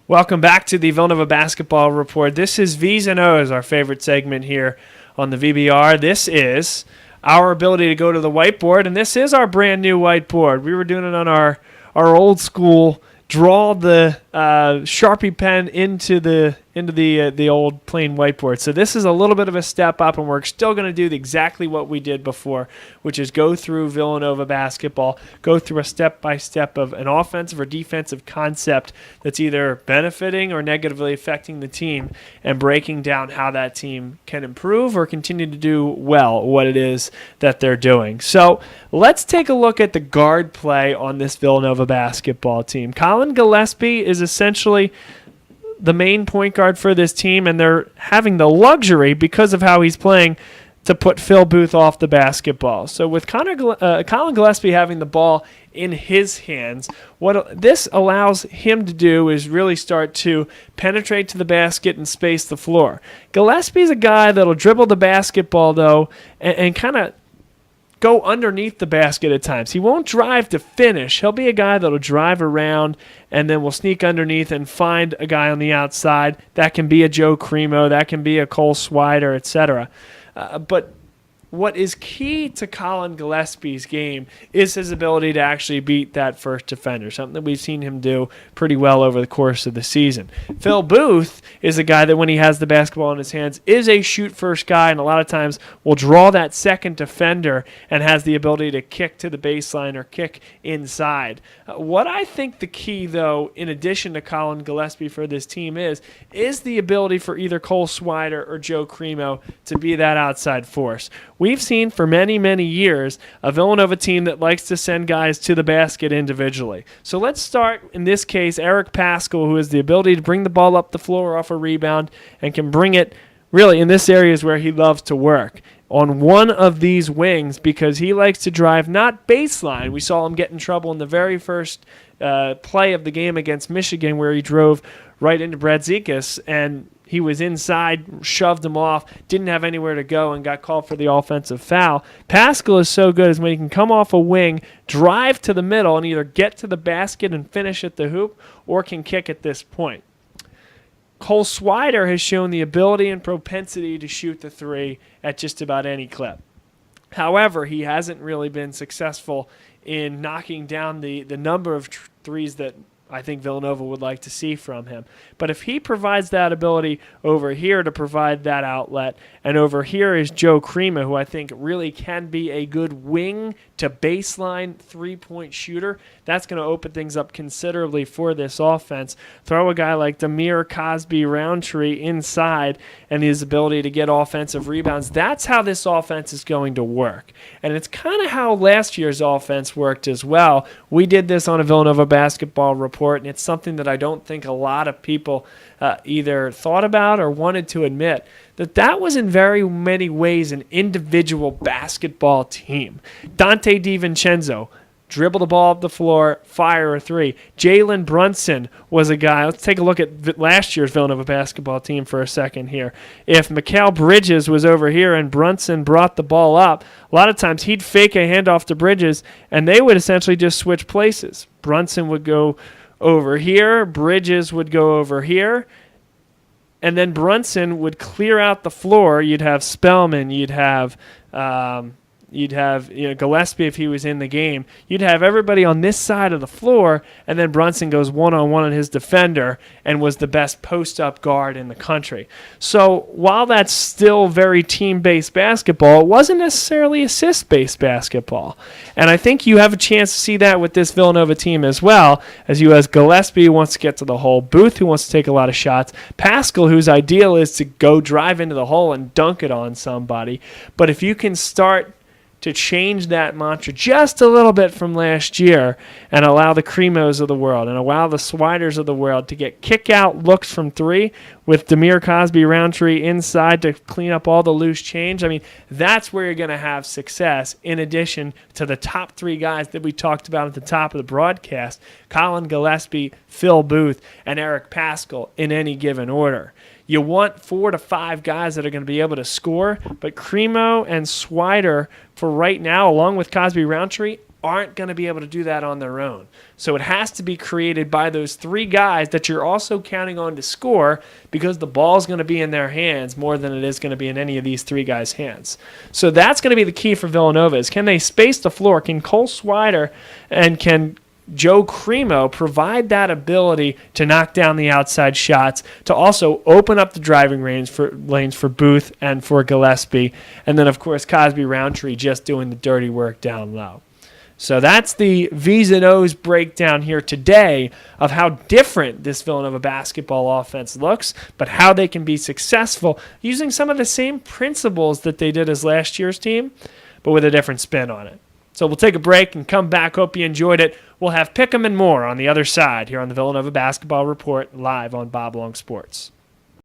Welcome back to the Villanova Basketball Report. This is V's and O's, our favorite segment here on the VBR. This is our ability to go to the whiteboard, and this is our brand new whiteboard. We were doing it on our old school, draw the Sharpie pen into the old plain whiteboard. So this is a little bit of a step up, and we're still going to do exactly what we did before, which is go through Villanova basketball, go through a step-by-step of an offensive or defensive concept that's either benefiting or negatively affecting the team, and breaking down how that team can improve or continue to do well what it is that they're doing. So let's take a look at the guard play on this Villanova basketball team. Colin Gillespie is essentially the main point guard for this team, and they're having the luxury, because of how he's playing, to put Phil Booth off the basketball. So with Colin Gillespie having the ball in his hands, what this allows him to do is really start to penetrate to the basket and space the floor. Gillespie's a guy that'll dribble the basketball, though, and kind of go underneath the basket at times. He won't drive to finish. He'll be a guy that'll drive around and then will sneak underneath and find a guy on the outside. That can be a Joe Cremo. That can be a Cole Swider, etc. But what is key to Colin Gillespie's game is his ability to actually beat that first defender, something that we've seen him do pretty well over the course of the season. Phil Booth is a guy that, when he has the basketball in his hands, is a shoot-first guy, and a lot of times will draw that second defender and has the ability to kick to the baseline or kick inside. What I think the key, though, in addition to Colin Gillespie for this team is the ability for either Cole Swider or Joe Cremo to be that outside force. We've seen for many, many years a Villanova team that likes to send guys to the basket individually. So let's start, in this case, Eric Paschal, who has the ability to bring the ball up the floor off a rebound and can bring it, really, in this area is where he loves to work, on one of these wings, because he likes to drive not baseline. We saw him get in trouble in the very first play of the game against Michigan, where he drove right into Brad Zekas, and he was inside, shoved him off, didn't have anywhere to go, and got called for the offensive foul. Paschal is so good as when he can come off a wing, drive to the middle, and either get to the basket and finish at the hoop, or can kick at this point. Cole Swider has shown the ability and propensity to shoot the three at just about any clip. However, he hasn't really been successful in knocking down the number of threes that I think Villanova would like to see from him. But if he provides that ability over here to provide that outlet, and over here is Joe Cremo, who I think really can be a good wing to baseline three-point shooter, that's going to open things up considerably for this offense. Throw a guy like Demir Cosby-Roundtree inside, and his ability to get offensive rebounds. That's how this offense is going to work. And it's kind of how last year's offense worked as well. We did this on a Villanova Basketball Report, and it's something that I don't think a lot of people either thought about or wanted to admit, that was in very many ways an individual basketball team. Dante DiVincenzo, dribble the ball up the floor, fire a three. Jalen Brunson was a guy. Let's take a look at last year's Villanova basketball team for a second here. If Mikal Bridges was over here and Brunson brought the ball up, a lot of times he'd fake a handoff to Bridges, and they would essentially just switch places. Brunson would go over here, Bridges would go over here, and then Brunson would clear out the floor. You'd have Spellman, you'd have Gillespie if he was in the game. You'd have everybody on this side of the floor, and then Brunson goes one-on-one on his defender and was the best post-up guard in the country. So while that's still very team-based basketball, it wasn't necessarily assist-based basketball. And I think you have a chance to see that with this Villanova team as well, as you have Gillespie, who wants to get to the hole, Booth, who wants to take a lot of shots, Paschal, whose ideal is to go drive into the hole and dunk it on somebody. But if you can start to change that mantra just a little bit from last year and allow the Cremos of the world and allow the Swiders of the world to get kick-out looks from three with Demir Cosby-Roundtree inside to clean up all the loose change, I mean, that's where you're going to have success, in addition to the top three guys that we talked about at the top of the broadcast, Colin Gillespie, Phil Booth, and Eric Paschal in any given order. You want 4 to 5 guys that are going to be able to score, but Cremo and Swider, for right now, along with Cosby-Roundtree, aren't going to be able to do that on their own. So it has to be created by those three guys that you're also counting on to score, because the ball's going to be in their hands more than it is going to be in any of these three guys' hands. So that's going to be the key for Villanova, is can they space the floor? Can Cole Swider and can Joe Cremo provide that ability to knock down the outside shots, to also open up the driving lanes for Booth and for Gillespie, and then, of course, Cosby Roundtree just doing the dirty work down low. So that's the V's and O's breakdown here today of how different this Villanova basketball offense looks, but how they can be successful using some of the same principles that they did as last year's team, but with a different spin on it. So we'll take a break and come back. Hope you enjoyed it. We'll have Pick'em and more on the other side here on the Villanova Basketball Report live on Bob Long Sports.